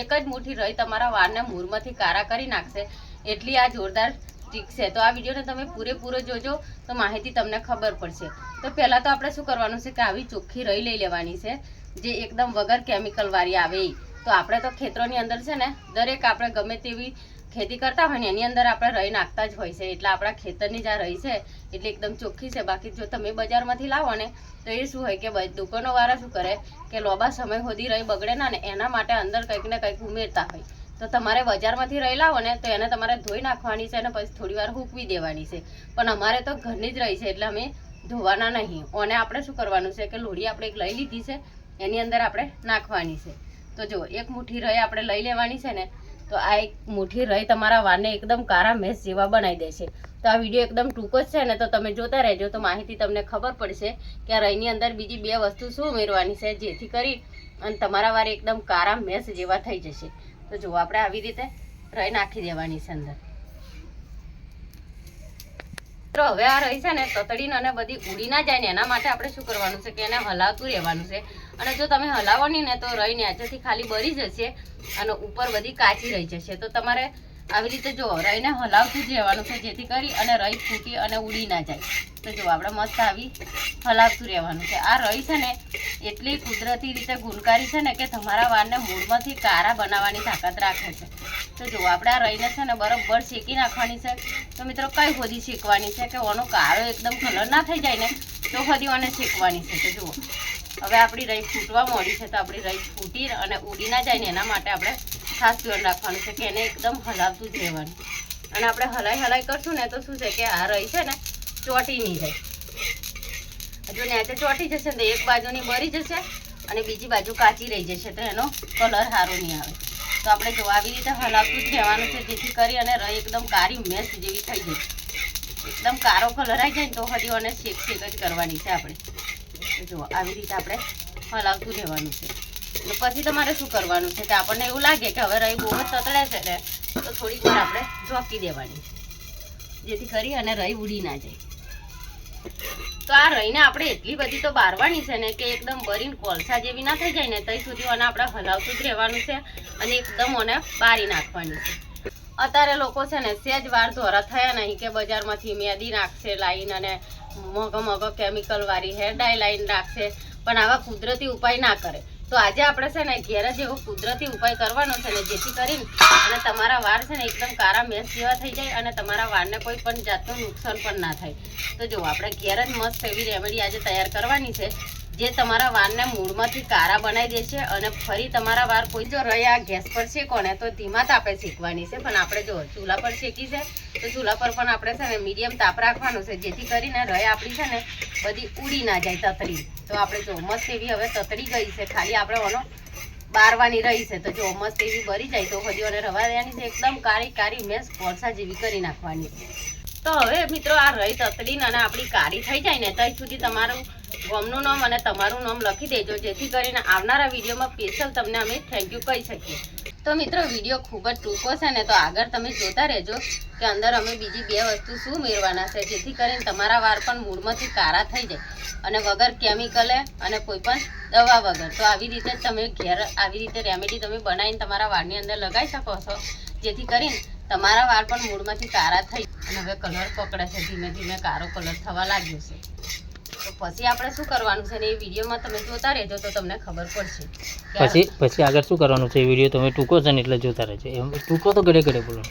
એક જ મુઠ્ઠી રહી તમારા વાળને મૂળમાંથી કારા કરી નાખશે એટલી આ જોરદાર ટ્રીક છે। તો આ વિડીયોને તમે પૂરેપૂરો જોજો તો માહિતી તમને ખબર પડશે। તો પહેલાં તો આપણે શું કરવાનું છે કે આવી ચોખ્ખી રહી લઈ લેવાની છે જે એકદમ વગર કેમિકલ વાળી આવે। તો આપણે તો ખેતરોની અંદર છે ને દરેક આપણે ગમે તેવી ખેતી કરતા હોય ને એની અંદર આપણે રહી નાખતા જ હોય છે, એટલે આપણા ખેતરની જ આ રહી છે એટલે એકદમ ચોખ્ખી છે। બાકી જો તમે બજારમાંથી લાવો ને તો એ શું હોય કે દુકાનોવાળા શું કરે કે લાંબા સમય સુધી રહી બગડે ના ને એના માટે અંદર કંઈક ને કંઈક ઉમેરતા હોય। તો તમારે બજારમાંથી રહી લાવો ને તો એને તમારે ધોઈ નાખવાની છે અને પછી થોડી વાર સૂકવી દેવાની છે, પણ અમારે તો ઘરની જ રહી છે એટલે અમે ધોવાના નહીં। અને આપણે શું કરવાનું છે કે લોઢી આપણે એક લઈ લીધી છે એની અંદર આપણે નાખવાની છે। તો જો એક મુઠ્ઠી રહી આપણે લઈ લેવાની છે ને તો આ એક મુઠ્ઠી રહી તમારા વાળને એકદમ કારા મેસ જેવા બનાવી દેશે। તો આ વિડીયો એકદમ ટૂંકો જ છે ને તો તમે જોતા રહેજો તો માહિતી તમને ખબર પડશે કે આ રહીની અંદર બીજી બે વસ્તુ શું ઉમેરવાની છે જેથી કરી અને તમારા વાળ એકદમ કારા મેસ જેવા થઈ જશે। તો જો આપણે આવી રીતે રહી નાખી દેવાની છે અંદર। તો હવે આ રહી છે ને તતડીને અને બધી ઉડી ના જાય ને એના માટે આપણે શું કરવાનું છે કે એને હલાવતું રહેવાનું છે। અને જો તમે હલાવો નહીં ને તો રહી નીચેથી ખાલી બળી જશે અને ઉપર બધી કાચી રહી જશે। તો તમારે આવી રીતે જો રહીને હલાવતું જ રહેવાનું છે જેથી કરી અને રહી ફૂટી અને ઉડી ના જાય। તો જો આપણે મસ્ત આવી હલાવતું રહેવાનું છે। આ રહી છે ને એટલી કુદરતી રીતે ગુણકારી છે ને કે તમારા વાળને મૂળમાંથી કારા બનાવવાની તાકાત રાખે છે। તો જો આપણે આ રહીને છે ને બરાબર શેકી નાખવાની છે। તો મિત્રો કઈ સુધી શેકવાની છે કે ઓનો કાળો એકદમ કલર ના થઈ જાય ને તો સુધી ઓને શેકવાની છે। તો જુઓ હવે આપણી રહી ફૂટવા માંડી છે, તો આપણી રહી ફૂટી અને ઉડી ના જાય ને એના માટે આપણે ખાસ ધ્યાન રાખવાનું છે કે એને એકદમ હલાવતું જ રહેવાનું। અને આપણે હલાઈ કરશું ને તો શું છે કે આ રહી છે ને ચોટી નહીં જાય। જો નીચે ચોટી જશે ને તો એક બાજુની બળી જશે અને બીજી બાજુ કાચી રહી જશે તો એનો કલર સારો નહીં આવે। તો આપણે જો આવી રીતે હલાવતું જ રહેવાનું છે જેથી કરી અને રહી એકદમ કાળી મેસ જેવી થઈ જાય, એકદમ કાળો કલર આવી જાય ને તો હજી અને શેક જ કરવાની છે આપણે। જો આવી રીતે આપણે હલાવતું રહેવાનું છે। અને પછી તમારે શું કરવાનું છે કે આપણને એવું લાગે કે હવે રહી બહુ જ તતડે છે ને તો થોડીક વાર આપણે ઝોકી દેવાની છે જેથી કરી અને રહી ઉડી ના જાય। તો આ રહીને આપણે એટલી બધી તો બારવાની છે ને કે એકદમ બરીને કોલસા જેવી ના થઈ જાય ને ત્યાં સુધી અને આપણે હલાવતું જ રહેવાનું છે અને એકદમ અને બારી નાખવાની છે। અત્યારે લોકો છે ને સહેજ વાર ધોરા થયા નહીં કે બજારમાંથી મેદી નાખશે લાઈન અને મગો કેમિકલ વાળી હેર ડાય લાઈન રાખશે, પણ આવા કુદરતી ઉપાય ના કરે। તો આજે આપણે છે ને ઘેર જ એવો કુદરતી ઉપાય કરવાનો છે ને જેથી કરીને અને તમારા વાળ છે ને એકદમ કારા મેસ જેવા થઈ જાય અને તમારા વાળને કોઈ પણ જાતનું નુકસાન પણ ના થાય। તો જો આપણે ઘેર જ મસ્ત એવી રેમેડી આજે તૈયાર કરવાની છે જે તમારા વાળને મૂળમાંથી કારા બનાવી દેશે અને ફરી તમારા વાળ કોઈ જો રહ્યા ગેસ પર શેકો ને તો ધીમા તાપે શેકવાની છે, પણ આપણે જો ચૂલા પર શેકી છે તો ચૂલા પર પણ આપણે છે ને મીડિયમ તાપ રાખવાનો છે જેથી કરીને રહે આપણી છે ને બધી ઉડી ના જાય તતડી। તો આપણે જો મસ્ત એવી હવે તતડી ગઈ છે, ખાલી આપણે ઓનો બારવાની રહી છે। તો જો મસ્ત એવી બળી જાય તો હજી અને રવા દેવાની છે, એકદમ કાળી મેસ કોલસા જેવી કરી નાખવાની છે। તો હવે મિત્રો આ રહી તતડીને અને આપણી કાળી થઈ જાય ને ત્યાં સુધી તમારું ગામનું નામ અને તમારું નામ લખી દેજો જેથી કરીને આવનારા વિડીયોમાં સ્પેશિયલ તમને અમે થેન્ક યુ કહી શકીએ। તો મિત્રો વિડીયો ખૂબ જ ટૂંકો છે ને તો આગળ તમે જોતા રહેજો કે અંદર અમે બીજી બે વસ્તુ શું ઉમેરવાના છે જેથી કરીને તમારા વાળ પણ મૂળમાંથી કારા થઈ જાય અને વગર કેમિકલે અને કોઈ પણ દવા વગર। તો આવી રીતે તમે ઘેર આવી રીતે રેમેડી તમે બનાવીને તમારા વાળની અંદર લગાવી શકો છો જેથી કરીને તમારા વાળ પણ મૂળમાંથી કારા થઈ અને હવે કલર પકડે છે, ધીમે ધીમે કારો કલર થવા લાગ્યો છે। તો પછી આપણે શું કરવાનું છે ને એ વિડીયોમાં તમે જોતા રહેજો તો તમને ખબર પડશે। પછી આગળ શું કરવાનું છે એ વિડીયો તમે ટૂંકો છે ને એટલે જોતા રહેજો, એમ ટૂંકો તો ઘડે બોલો।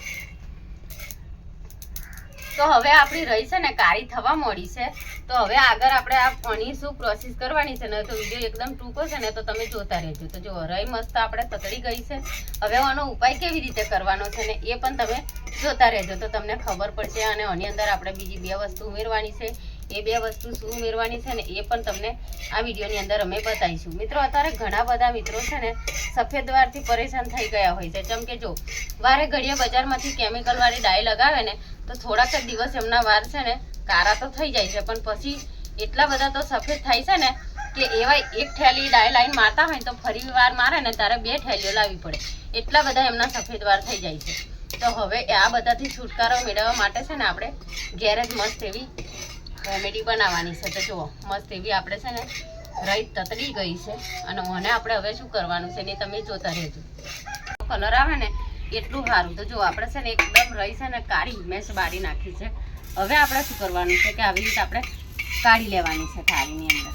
તો હવે આપણી રહી છે ને કાળી થવા માંડી છે, તો હવે આગળ આપણે આ પાણી શું પ્રોસેસ કરવાની છે ને તો વિડીયો એકદમ ટૂંકો છે ને તો તમે જોતા રહેજો। તો જો રહી મસ્ત આપણે તતડી ગઈ છે, હવે આનો ઉપાય કેવી રીતે કરવાનો છે ને એ પણ તમે જોતા રહેજો તો તમને ખબર પડશે। અને આની અંદર આપણે બીજી બે વસ્તુ ઉમેરવાની છે, એ બે વસ્તુ શું ઉમેરવાની છે ને એ પણ તમને આ વિડીયોની અંદર અમે બતાવીશું। મિત્રો અત્યારે ઘણા બધા મિત્રો છે ને સફેદ વાળથી પરેશાન થઈ ગયા હોય છે, જેમ કે જો વારે ઘડીએ બજારમાંથી કેમિકલ વાળી ડાય લગાવે ને તો થોડાક જ દિવસ એમના વાળ છે ને કારા તો થઈ જાય છે, પણ પછી એટલા બધા તો સફેદ થાય છે ને કે એવા એક થેલી ડાય લાઈન મારતા હોય તો ફરી વાર મારે ને ત્યારે બે થેલીઓ લાવવી પડે, એટલા બધા એમના સફેદ વાળ થઈ જાય છે। તો હવે આ બધાથી છુટકારો મેળવવા માટે છે ને આપણે ઘેર જ મસ્ત એવી રેમેડી બનાવવાની છે। તો જુઓ મસ્ત એવી આપણે છે ને રહી તતડી ગઈ છે અને મને આપણે હવે શું કરવાનું છે ને તમે જોતા રહેજો। કલર આવે ને એટલું સારું. તો જો આપણે છે ને એકદમ રહી છે ને કાળી મેશ બાળી નાખી છે. હવે આપણે શું કરવાનું છે કે આવી રીતે આપણે કાઢી લેવાની છે થાળીની અંદર.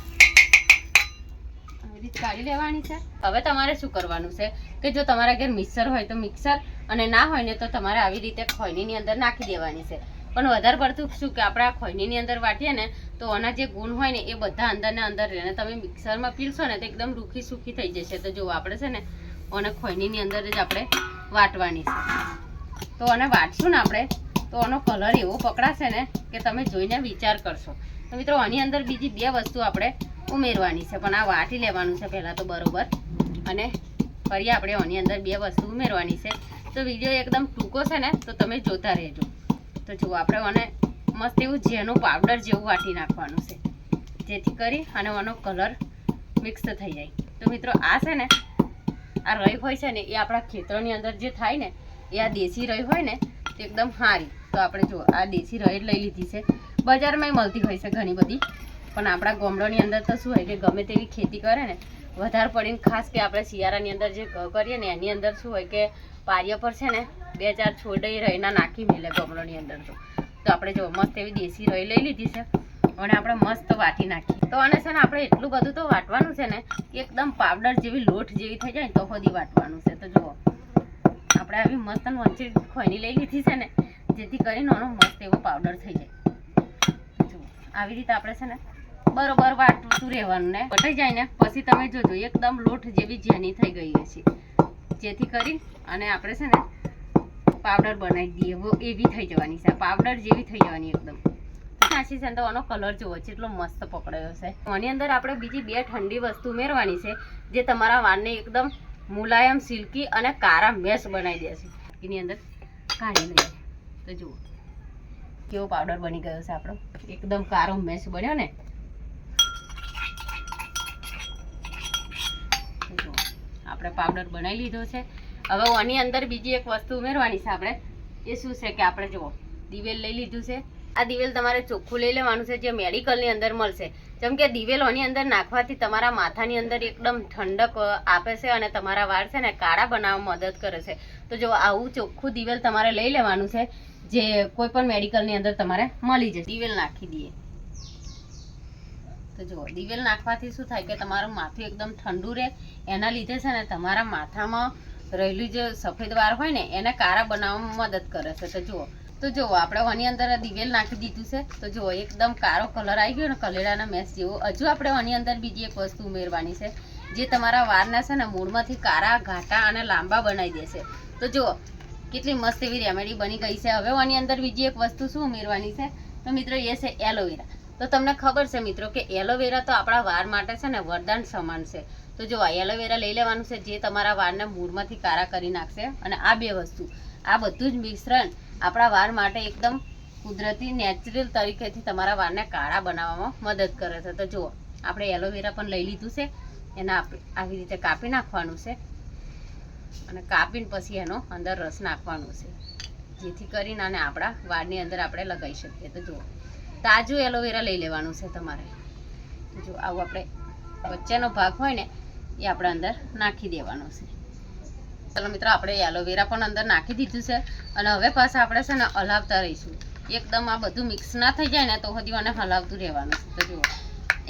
આવી રીતે કાઢી લેવાની છે. હવે તમારે શું કરવાનું છે કે જો તમારા ઘેર મિક્સર હોય તો મિક્સર, અને ના હોય ને તો તમારે આવી રીતે ખોયણીની અંદર નાખી દેવાની છે. પણ વધારે પડતું શું કે આપણે આ ખોયણીની અંદર વાટીએ ને તો આના જે ગુણ હોય ને એ બધા અંદર ને અંદર રહે. તમે મિક્સરમાં પીલશો ને તો એકદમ રૂખી સૂકી થઈ જશે. તો જો આપણે છે ને આને ખોયણીની અંદર જ આપણે વાટવાની છે. તો આને વાટશું ને આપણે તો આનો કલર એવો પકડાશે ને કે તમે જોઈને વિચાર કરશો. તો મિત્રો આની અંદર બીજી 2 વસ્તુ આપણે ઉમેરવાની છે, પણ આ વાટી લેવાનું છે પહેલાં તો બરોબર, અને ફરી આપણે આની અંદર 2 વસ્તુ ઉમેરવાની છે. તો વિડીયો એકદમ ટૂંકો છે ને તો તમે જોતા રહેજો. તો જુઓ આપણે આને મસ્ત એવું જેનું પાવડર જેવું વાટી નાખવાનું છે, જેથી કરી અને આનો કલર મિક્સ થઈ જાય. તો મિત્રો આ છે ને આ રઈ હોય છે ને એ આપણા ખેતરોની અંદર જે થાય ને એ આ દેશી રઈ હોય ને તો એકદમ સારી. તો આપણે જો આ દેશી રઈ લઈ લીધી છે. બજારમાં મળતી હોય છે ઘણી બધી, પણ આપણા ગામડાની અંદર તો શું હોય કે ગમે તેવી ખેતી કરે ને વધારે પડીને ખાસ કે આપણે શિયાળાની અંદર જે ઘઉં કરીએ ને એની અંદર શું હોય કે પારિયા પર છે ને 2-4 છોડઈ રઈના નાખી મેલે ગામડાની અંદર. તો આપણે જો મસ્ત એવી દેશી રઈ લઈ લીધી છે અને આપણે મસ્ત વાટી નાખીએ. તો આને છે ને આપણે એટલું બધું તો વાટવાનું છે ને કે એકદમ પાવડર જેવી લોટ જેવી થઈ જાય તો સુધી વાટવાનું છે. તો જુઓ આપણે આવી મસ્ત વંચી ખોયણી લઈ લીધી છે ને જેથી કરીને આનો મસ્ત એવો પાવડર થઈ જાય. જુઓ આવી રીતે આપણે છે ને બરોબર વાટતું રહેવાનું ને વટાઈ જાય ને પછી તમે જોજો એકદમ લોટ જેવી જેની થઈ ગઈ છે, જેથી કરી અને આપણે છે ને પાવડર બનાવી દઈએ એવી થઈ જવાની છે. પાવડર જેવી થઈ જવાની એકદમ નાસી છે. તો આનો કલર જુઓ કેટલો મસ્ત પકડાયો છે. આની અંદર આપણે બીજી 2 ઠંડી વસ્તુ ઉમેરવાની છે જે તમારા વાળને એકદમ મુલાયમ, સિલ્કી અને કારા મેશ બનાવી દેશે. એની અંદર કાઢી લઈએ તો જુઓ કેવો પાવડર બની ગયો છે આપણો, એકદમ કારો મેશ બન્યો ને. આપણે પાવડર બનાવી લીધો છે. હવે આની અંદર બીજી એક વસ્તુ ઉમેરવાની છે આપણે. એ શું છે કે આપણે જુઓ દિવેલ લઈ લીધું છે. આ દિવેલ તમારે ચોખ્ખું લઈ લેવાનું છે જે મેડિકલની અંદર મળશે. જેમ કે દિવેલ આની અંદર નાખવાથી તમારા માથાની અંદર એકદમ ઠંડક આપે છે અને તમારા વાળ છે ને કાળા બનાવવામાં મદદ કરે છે. તો જો આવું ચોખ્ખું દિવેલ તમારે લઈ લેવાનું છે જે કોઈ પણ મેડિકલની અંદર તમારે મળી જશે. દિવેલ નાખી દઈએ તો જુઓ દિવેલ નાખવાથી શું થાય કે તમારું માથું એકદમ ઠંડુ રહે. એના લીધે છે ને તમારા માથામાં રહેલું જે સફેદ વાળ હોય ને એને કાળા બનાવવામાં મદદ કરે છે. તો જુઓ આપણે આની અંદર દિવેલ નાખી દીધું છે. તો જુઓ એકદમ કાળો કલર આવી ગયો ને કલેડાના મેશ જેવો. હજુ આપણે આની અંદર બીજી એક વસ્તુ ઉમેરવાની છે જે તમારા વાળને છે ને મૂળમાંથી કાળા, ઘાટા અને લાંબા બનાવી દેશે. તો જુઓ કેટલી મસ્ત એવી રેમેડી બની ગઈ છે. હવે આની અંદર બીજી એક વસ્તુ શું ઉમેરવાની છે તો મિત્રો એ છે એલોવેરા. તો તમને ખબર છે મિત્રો કે એલોવેરા તો આપણા વાળ માટે છે ને વરદાન સમાન છે. તો જો એલોવેરા લઈ લેવાનું છે જે તમારા વાળને મૂળમાંથી કાળા કરી નાખશે. અને આ 2 વસ્તુ આ બધું જ મિશ્રણ આપણા વાળ માટે એકદમ કુદરતી નેચરલ તરીકેથી તમારા વાળને કાળા બનાવવામાં મદદ કરે છે. તો જુઓ આપણે એલોવેરા પણ લઈ લીધું છે. એને આવી રીતે કાપી નાખવાનું છે અને કાપીને પછી એનો અંદર રસ નાખવાનો છે જેથી કરીને આને આપણા વાળની અંદર આપણે લગાવી શકીએ. તો જુઓ તાજું એલોવેરા લઈ લેવાનું છે તમારે. જો આવું આપણે વચ્ચેનો ભાગ હોય ને એ આપણે અંદર નાખી દેવાનો છે. ચલો મિત્રો આપણે એલોવેરા પણ અંદર નાખી દીધું છે અને હવે પાછા આપણે છે ને હલાવતા રહીશું. એકદમ આ બધું મિક્સ ના થઈ જાય ને તો હજી આને હલાવતું રહેવાનું છે. તો જુઓ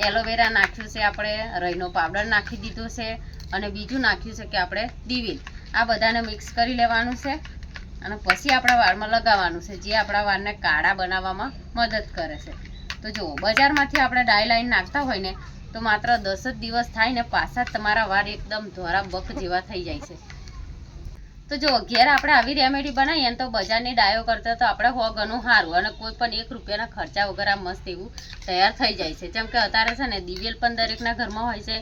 એલોવેરા નાખ્યું છે, આપણે રઈનો પાવડર નાખી દીધો છે અને બીજું નાખ્યું છે કે આપણે દિવેલ. આ બધાને મિક્સ કરી લેવાનું છે અને પછી આપણા વાળમાં લગાવવાનું છે જે આપણા વાળને કાળા બનાવવામાં મદદ કરે છે. તો જુઓ બજારમાંથી આપણે ડાય લાઈન નાખતા હોય ને તો માત્ર 10 જ દિવસ થાય ને પાછા તમારા વાળ એકદમ ધોરા બક જેવા થઈ જાય છે. તો જો ઘેર આપણે આવી રેમેડી બનાવીએ ને તો બજારની ડાયો કરતા તો આપણે 100 ગણું સારું અને કોઈ પણ 1 રૂપિયાના ખર્ચા વગર આ મસ્ત એવું તૈયાર થઈ જાય છે. જેમ કે અત્યારે છે ને દિવેલ પણ દરેકના ઘરમાં હોય છે,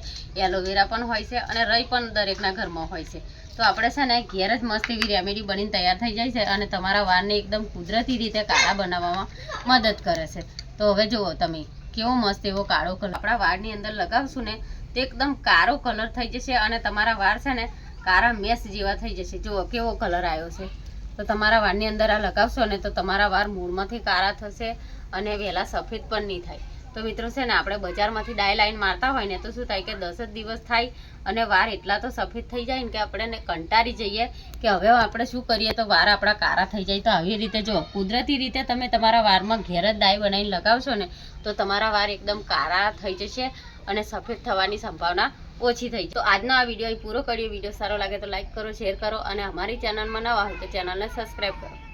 એલોવેરા પણ હોય છે અને રઈ પણ દરેકના ઘરમાં હોય છે. તો આપણે છે ને ઘેર જ મસ્ત એવી રેમેડી બનીને તૈયાર થઈ જાય છે અને તમારા વાળને એકદમ કુદરતી રીતે કાળા બનાવવામાં મદદ કરે છે. તો હવે જુઓ તમે કેવો મસ્ત એવો કાળો કલર આપણા વાળની અંદર લગાવશું ને તો એકદમ કાળો કલર થઈ જશે અને તમારા વાળ છે ને કાળા મેશ જેવા થઈ જશે. જુઓ કેવો કલર આવ્યો છે. તો તમારા વાળની અંદર આ લગાવશો ને તો તમારા વાળ મૂળમાંથી કાળા થશે અને વહેલા સફેદ પણ નહીં થાય. તો તો મિત્રો છે ને આપણે બજારમાંથી ડાય લાઈન મારતા હોય ને તો શું થાય કે 10 જ દિવસ થાય અને વાળ એટલા તો સફેદ થઈ જાય ને કે આપણે કંટાળી જઈએ કે હવે આપણે શું કરીએ તો વાળ આપણા કાળા થઈ જાય. તો આવી રીતે જો કુદરતી રીતે તમે તમારા વાળમાં ઘેર જ ડાય બનાવીને લગાવશો ને તો તમારા વાળ એકદમ કાળા થઈ જશે અને સફેદ થવાની સંભાવના ઓછી થઈ. તો આજનો આ વિડીયો પૂરો કર્યો. વિડીયો સારો લાગે તો લાઈક કરો, શેર કરો અને અમારી ચેનલમાં નવા હોય તો ચેનલને સબસ્ક્રાઈબ કરો.